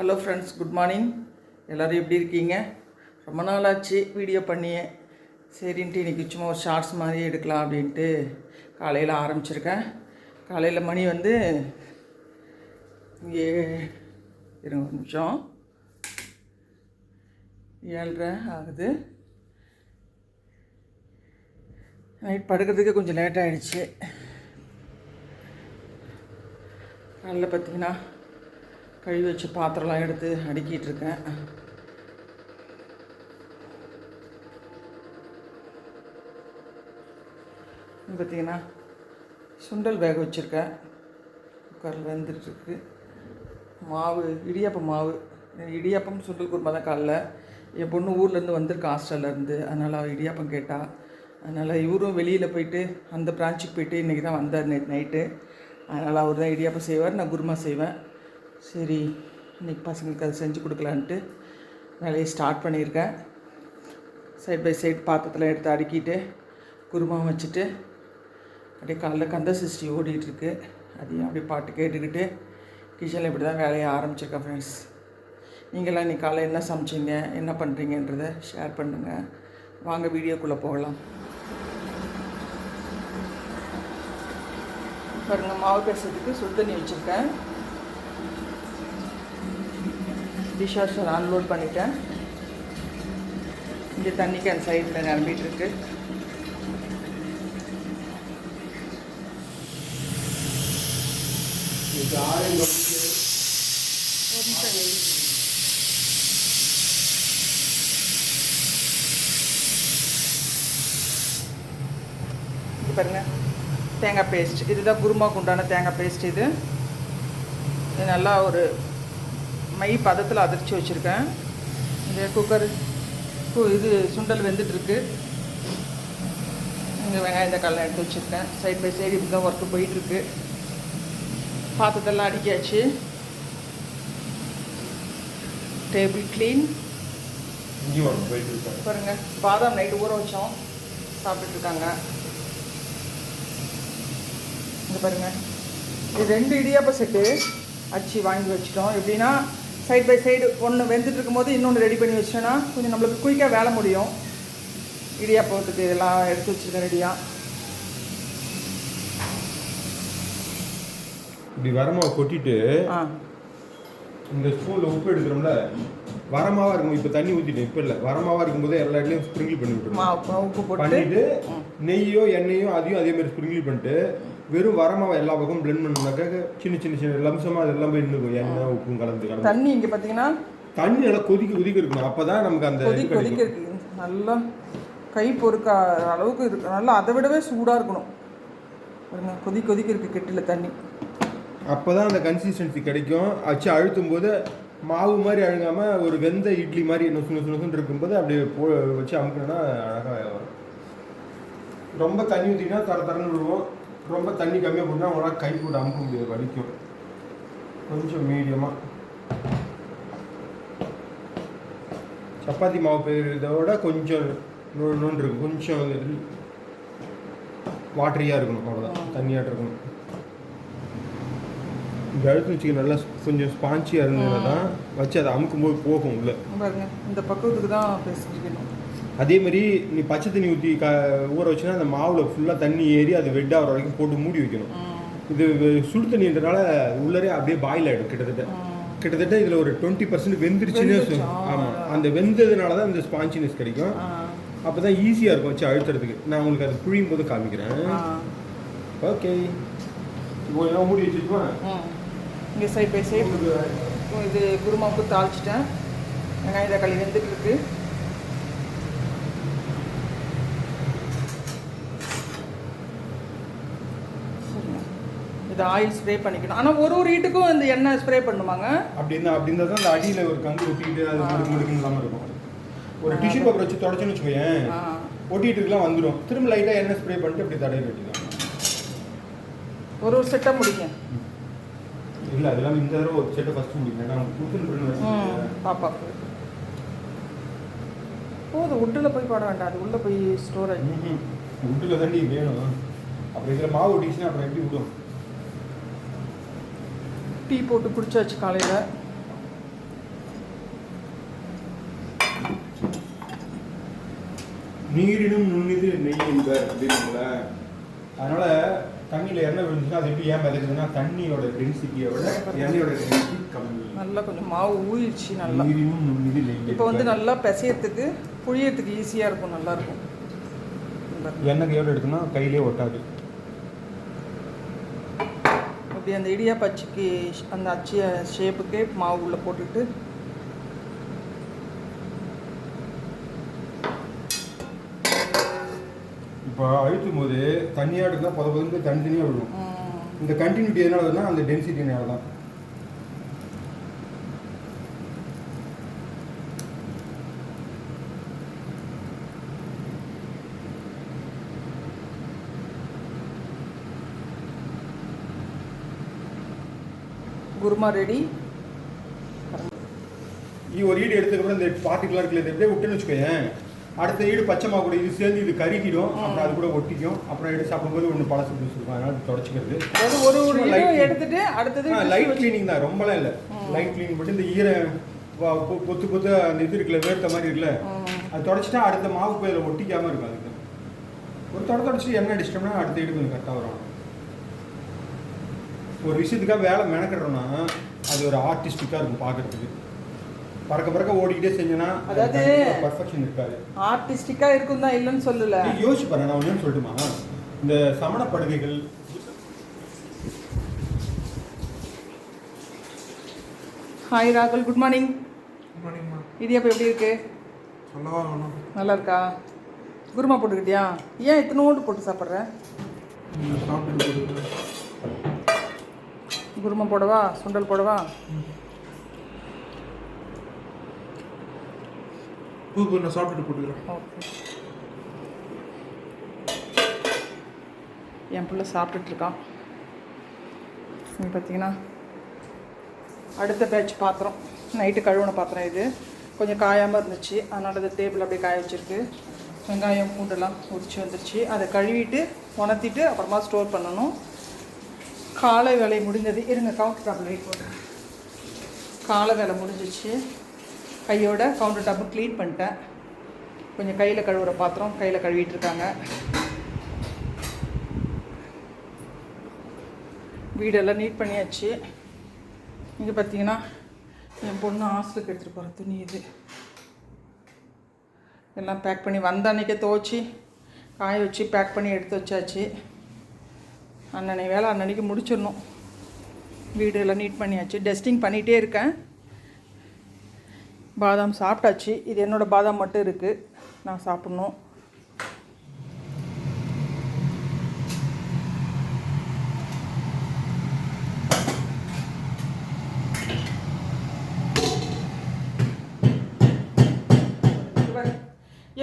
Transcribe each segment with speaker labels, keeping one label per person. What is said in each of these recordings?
Speaker 1: Hello friends, good morning. எல்லோரும் எப்படி இருக்கீங்க? ரொம்ப நாள் ஆச்சு வீடியோ பண்ணியே. சரின்ட்டு இன்றைக்கி சும்மா ஒரு ஷார்ட்ஸ் மாதிரி எடுக்கலாம் அப்படின்ட்டு காலையில் ஆரம்பிச்சிருக்கேன். காலையில் மணி வந்து இங்கே 20 நிமிஷம் 7:30 ஆகுது. நைட் படுக்கிறதுக்கு கொஞ்சம் லேட் ஆகிடுச்சு. காலையில் பார்த்திங்கன்னா கழுவி வச்சு பாத்திரம்லாம் எடுத்து அடுக்கிட்டு இருக்கேன். பார்த்திங்கன்னா சுண்டல் வேக வச்சுருக்கேன். குக்கரில் வெந்துட்டுருக்கு. மாவு இடியாப்பம் சுண்டல் குருமா தான். காலைல என் பொண்ணு ஊர்லேருந்து வந்திருக்கா, ஹாஸ்டல்லேருந்து. அதனால் அவள் இடியாப்பம் கேட்டாள். அதனால் இவரும் வெளியில் போயிட்டு அந்த பிரான்ச்சுக்கு போயிட்டு இன்றைக்கி தான் வந்தார் நைட்டு. அதனால் அவர் தான் இடியாப்பம் செய்வார், நான் குருமா செய்வேன். சரி, இன்றைக்கி பசங்களுக்கு அதை செஞ்சு கொடுக்கலான்ட்டு வேலையை ஸ்டார்ட் பண்ணியிருக்கேன். சைட் பை சைட் பாத்திரத்தில் எடுத்து அடுக்கிட்டு குருமா வச்சுட்டு அப்படியே காலைல கந்த சஷ்டி ஓடிட்டுருக்கு. அதையும் அப்படியே பாட்டு கேட்டுக்கிட்டு கிச்சனில் இப்படி தான் வேலையை ஆரம்பிச்சிருக்கேன். ஃப்ரெண்ட்ஸ், நீங்களாம் இன்றைக்கி காலையில் என்ன சமைச்சிங்க, என்ன பண்ணுறீங்கன்றதை ஷேர் பண்ணுங்கள். வாங்க வீடியோக்குள்ளே போகலாம். பாருங்கள், மாவு பேசுறதுக்கு சுடு தண்ணி வச்சுருக்கேன். டிஷ்வாஷர் அன்லோட் பண்ணிட்டேன். இங்கே தண்ணி கேன் சைடில் நிரம்பிட்டுருக்கு. இது பாருங்கள், தேங்காய் பேஸ்ட். இதுதான் குருமாவுக்கு உண்டான தேங்காய் பேஸ்ட். இது நல்லா ஒரு மை பதத்தில் அதிர்ச்சி வச்சுருக்கேன். இந்த குக்கர் இது சுண்டல் வெந்துட்டுருக்கு. இங்கே வெங்காயம் தக்காளி எடுத்து வச்சுருக்கேன். சைட் பை சைடு இப்படி தான் ஒர்க்கு போயிட்டுருக்கு. பாத்திரத்தெல்லாம் அடிக்காச்சு. Table clean. பாருங்கள், பாதாம் நைட்டு ஊற வச்சோம், சாப்பிட்டுருக்காங்க. இங்கே பாருங்கள், இது 2 இடியாப்ப செட்டு அடிச்சு வாங்கி வச்சிட்டோம். எப்படின்னா சைட் பை சைடு ஒன்று வெந்துட்டு இருக்கும்போது இன்னொன்று ரெடி பண்ணி வச்சோன்னா கொஞ்சம் நம்மளுக்கு குயிக்காக வேலை முடியும். இடியாப்பத்துக்கு இதெல்லாம் எடுத்து வச்சுருக்கேன் ரெடியாக.
Speaker 2: இப்படி வரமாவை கொட்டிட்டு இந்த ஸ்பூனில் உப்பு எடுக்கிறோம்ல, வரமாவாக இருக்கும். இப்போ தண்ணி ஊற்றிட்டேன், இப்போ இல்லை, வரமாவாக இருக்கும்போது எல்லா இடத்துலையும் ஸ்ப்ரிங்கிள் பண்ணி விட்டுருவோம்.
Speaker 1: உப்பு
Speaker 2: பண்ணிட்டு நெய்யோ எண்ணெயோ அதையும் அதே மாதிரி ஸ்ப்ரிங்கிள் பண்ணிட்டு வெறும் வரமாவை எல்லா பக்கமும் பிளெண்ட் பண்ணாக்க சின்ன சின்ன சின்ன லம்சமாக அது எல்லாம் போய் நின்றுக்கும். எண்ணெய் உப்பும் கலந்து
Speaker 1: தண்ணி இங்கே பார்த்தீங்கன்னா
Speaker 2: தண்ணி நல்லா கொதிக்க இருக்கணும். அப்போ தான் நமக்கு அந்த
Speaker 1: கொதிக்க இருக்கு நல்லா கை பொறுக்க அளவுக்கு இருக்கு. நல்லா அதை விடவே சூடாக இருக்கணும். கொதிக்க இருக்குது கெட்டில் தண்ணி.
Speaker 2: அப்போ தான் அந்த கன்சிஸ்டன்சி கிடைக்கும். வச்சு அழுத்தும் போது மாவு மாதிரி அழுகாமல் ஒரு வெந்த இட்லி மாதிரி நொசுன்னு இருக்கும்போது அப்படியே வச்சு அமுக்கணும்னா அழகாக வரும். ரொம்ப தண்ணி ஊற்றினா தரன்னு விடுவோம். ரொம்ப தண்ணி கம்மியாக போட்டுனா அவங்களால கை போட்டு அமுக்க முடியாது, வலிக்கும். கொஞ்சம் மீடியமாக சப்பாத்தி மாவு பெய்கிறதோட கொஞ்சம் நோண்டு இருக்கும். கொஞ்சம் வாட்டரியாக இருக்கணும், அவ்வளோதான். தண்ணியாட்டு இருக்கணும். இந்த அழுத்து வச்சுக்க நல்லா கொஞ்சம் ஸ்பான்ச்சியாக இருந்ததுன்னா தான் வச்சு அதை அமுக்கும்போது போகும் உள்ள.
Speaker 1: இந்த பக்கத்துக்கு தான் பேசிக்கணும்.
Speaker 2: அதே மாதிரி நீ பச்சை தண்ணி ஊற்றி ஊற வச்சுன்னா அந்த மாவில் ஃபுல்லாக தண்ணி ஏறி அது வெட்டாகிற வரைக்கும் போட்டு மூடி வைக்கணும். இது சுடு தண்ணின்றனால உள்ளரே அப்படியே பாயில் ஆகிடும். கிட்டத்தட்ட இதில் ஒரு 20% வெந்துருச்சுன்னு. ஆமாம், அந்த வெந்ததுனால தான் இந்த ஸ்பான்ச்சினஸ் கிடைக்கும். அப்போ தான் ஈஸியாக இருக்கும் வச்சு அழுத்துறதுக்கு. நான் உங்களுக்கு அதை புழியும் போது காமிக்கிறேன். ஓகே, இப்போ எல்லாம் மூடி வச்சுக்குவேன்.
Speaker 1: இங்கே சைட் பை சைடு இது குருமாவுக்கு தாளிச்சிட்டேன். வெங்காயம் தக்காளி வெந்துட்டுருக்கு. இது ஆயில் ஸ்ப்ரே பண்ணிக்கணும். ஆனால் ஒரு வீட்டுக்கும் இந்த எண்ணெய் ஸ்ப்ரே பண்ணுவாங்க.
Speaker 2: அப்படின்னா தான் அந்த அடியில் ஒரு கங்கு ஒட்டிக்கிட்டு அது முடுக்குன்னு இல்லாமல் இருக்கும். ஒரு டிஷ்யூ பேப்பர் வச்சு தொடச்சுன்னு வச்சுக்கோயேன், ஒட்டிட்டுலாம் வந்துடும். திரும்ப லைட்டாக எண்ணெய் ஸ்ப்ரே பண்ணிட்டு அப்படி தடவை கட்டிக்கலாம். ஒரு
Speaker 1: செட்டாக முடிக்கும்.
Speaker 2: இல்லை, அதெல்லாம் இந்த தடவை ஒரு செட்டை ஃபஸ்ட்டு முடிக்கேன். நான் கொடுத்துன்னு
Speaker 1: பாப்பா போதும். உட்டில் போய் போட வேண்டாம், அது உள்ளே போய் ஸ்டோர் ஆகி
Speaker 2: உட்டில் தாண்டி வேணும். அப்புறம் இதில் மாவு ஒட்டிச்சுன்னா அப்புறம் எப்படி விடும்?
Speaker 1: டீ போட்டு குடிச்சாச்சு காலையில்.
Speaker 2: நீரினும் நுண்ணிது நெய் என்பர் அப்படிங்களா. அதனால தண்ணியில் எண்ணெய் விழுந்துச்சுன்னா அது எப்படி ஏன் மிதக்குதுன்னா தண்ணியோட டென்சிட்டியை விட எண்ணெயோட டென்சிட்டி கம்மி.
Speaker 1: நல்லா கொஞ்சம் மாவு ஊறிடுச்சு. நல்லா
Speaker 2: நீரினும் நுண்ணிது நெய்.
Speaker 1: இப்போ வந்து நல்லா பிசையறதுக்கு புழியறதுக்கு ஈஸியாக இருக்கும், நல்லாயிருக்கும்.
Speaker 2: எண்ணெய் கையோடு எடுத்தோம்னா கையிலே ஒட்டாது.
Speaker 1: அப்படி அந்த இடியாப்ப அச்சுக்கு அந்த அச்சிய ஷேப்புக்கே மாவு உள்ள போட்டுட்டு
Speaker 2: இப்போ அழுத்தும் போது தண்ணியாக எடுத்தால் பொதுந்து தனித்தனியாக விழும். இந்த கண்டினியூட்டி எதனால வருதுன்னா அந்த டென்சிட்டினால தான்.
Speaker 1: குருமா ரெடி.
Speaker 2: ஒரு ஈடு எடுத்துக்கப்புறம் இந்த பார்ட்டிகளாக இருக்குல்ல, இதை எப்படியே விட்டுன்னு வச்சுக்கோயேன், அடுத்த ஈடு பச்சை மாவு கூட இது சேர்ந்து இது கருகிடும். அப்புறம் அது கூட ஒட்டிக்கும். அப்புறம் எடுத்து சாப்பிடும்போது ஒன்று பழசு பிடிச்சிருக்கும். அதனால தொடச்சிக்கிறது
Speaker 1: ஒரு எடுத்துட்டு அடுத்தது
Speaker 2: லைட் கிளீனிங் தான், ரொம்பலாம் இல்லை. லைட் கிளீனிங் போட்டு இந்த ஈர பொத்து பொத்து அந்த இது இருக்குல்ல, வேர்த்த மாதிரி இருக்குல்ல, அது தொடச்சிட்டா அடுத்த மாவு போய் அதில் ஒட்டிக்காமல் இருக்கும். அதுக்கு ஒரு தொடச்சிட்டு எண்ணெய் அடிச்சிட்டோம்னா அடுத்த ஈடு கொஞ்சம் கரெக்டாக வரும். ஒரு விஷயத்துக்காக வேலை மெனக்கிடுறோம்னா அது ஒரு ஆர்டிஸ்டிக்காக இருக்கும் பார்க்கறதுக்கு. பறக்க ஓடிக்கிட்டே செஞ்சோன்னா அதாவது பர்ஃபெக்ஷன் இருக்காது.
Speaker 1: ஆர்டிஸ்டிக்காக இருக்கும் தான், இல்லைன்னு சொல்லல.
Speaker 2: யோசிச்சு பாருங்க, நான் ஒன்றுன்னு சொல்லட்டுமா, இந்த சமண படுகைகள்.
Speaker 1: ஹாய் ராகுல், குட் மார்னிங்.
Speaker 3: குட் மார்னிங்மா.
Speaker 1: இடியாப்பம் எப்படி இருக்கு? நல்லா இருக்கா? குருமா போட்டுக்கிட்டியா? ஏன் இத்தனோண்டு போட்டு சாப்பிட்ற? குருமா போடவா, சுண்டல் போடவா?
Speaker 3: நான் சாப்பிட்டுட்டு போட்டுக்கிறேன்.
Speaker 1: ஓகே. என் பிள்ளை சாப்பிட்டுட்ருக்கான். இங்கே பார்த்தீங்கன்னா அடுத்த பேட்ச் பாத்திரம், நைட்டு கழுவுன பாத்திரம். இது கொஞ்சம் காயாமல் இருந்துச்சு, அதனால் அது டேபிள் அப்படியே காய வச்சுருக்கு. வெங்காயம் பூண்டெல்லாம் உரிச்சு வந்துருச்சு. அதை கழுவிட்டு உணர்த்திட்டு அப்புறமா ஸ்டோர் பண்ணணும். காலை வேலை முடிஞ்சது. இருங்க, கவுண்டர் டாப்பில் வெயிட் போடுறேன். காலை வேலை முடிஞ்சிச்சு. கையோட கவுண்டர் டாப்பு க்ளீன் பண்ணிட்டேன். கொஞ்சம் கையில் கழுவுற பாத்திரம் கையில் கழுவிட்டு இருக்காங்க. வீடெல்லாம் நீட் பண்ணியாச்சு. இங்கே பார்த்தீங்கன்னா என் பொண்ணு ஹாஸ்டலுக்கு எடுத்துகிட்டு போகிற துணி இது. எல்லாம் பேக் பண்ணி வந்த அன்றைக்கே துவச்சி காய வச்சு பேக் பண்ணி எடுத்து வச்சாச்சு. அன்னன்னை வேலை அன்னன்னைக்கு முடிச்சிடணும். வீடு எல்லாம் நீட் பண்ணியாச்சு. டஸ்டிங் பண்ணிகிட்டே இருக்கேன். பாதாம் சாப்பிட்டாச்சு. இது என்னோடய பாதாம் மட்டும் இருக்குது, நான் சாப்பிட்ணும்.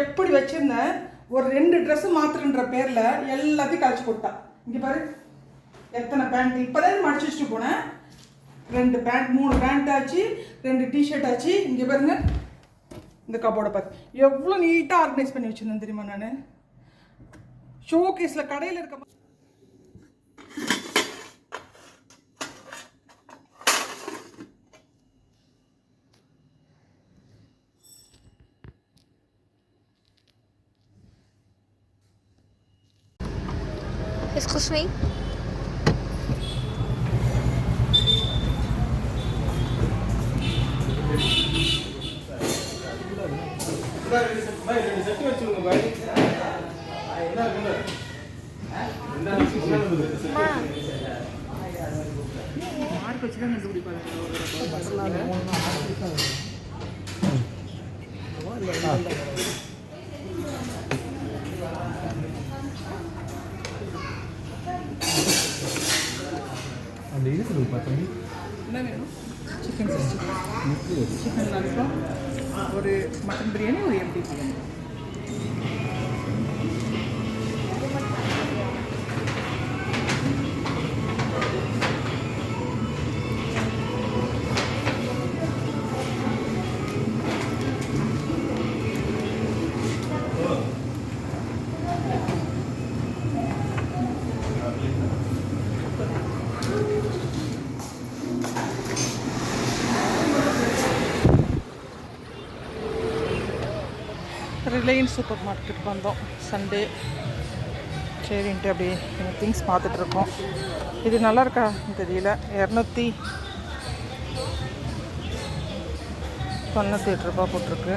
Speaker 1: எப்படி வச்சுருந்தேன், ஒரு 2 ட்ரெஸ்ஸு மாத்திரன்ற பேரில் எல்லாத்தையும் கழிச்சு போட்டா. இங்கே பாரு எத்தனை பேண்ட். இப்போ தான் மடிச்சு வச்சுட்டு போனேன். 2 பேண்ட், 3 பேண்ட் ஆச்சு, 2 டிஷர்ட் ஆச்சு. இங்கே பாருங்க, இந்த கபோர்டை பார்த்து எவ்வளோ நீட்டாக ஆர்கனைஸ் பண்ணி வச்சுருந்தேன் தெரியுமா நான். ஷோ கேஸில் கடையில் இருக்க
Speaker 4: Excuse me.
Speaker 1: மார்க் வச்சு தான் கண்டுபிடிப்பாங்க.
Speaker 2: அந்த இருக்குது பார்த்தீங்க,
Speaker 1: என்ன வேணும்? சிக்கன் 60, சிக்கன் லாலிபாப், ஒரு மட்டன் பிரியாணி, ஒரு எம்டி பிரியாணி. ரிலையன்ஸ் சூப்பர் மார்க்கெட்டுக்கு வந்தோம் சண்டே. சரின்ட்டு அப்படியே திங்ஸ் பார்த்துட்ருக்கோம். இது நல்லா இருக்கா தெரியல. 298 ரூபா போட்டிருக்கு.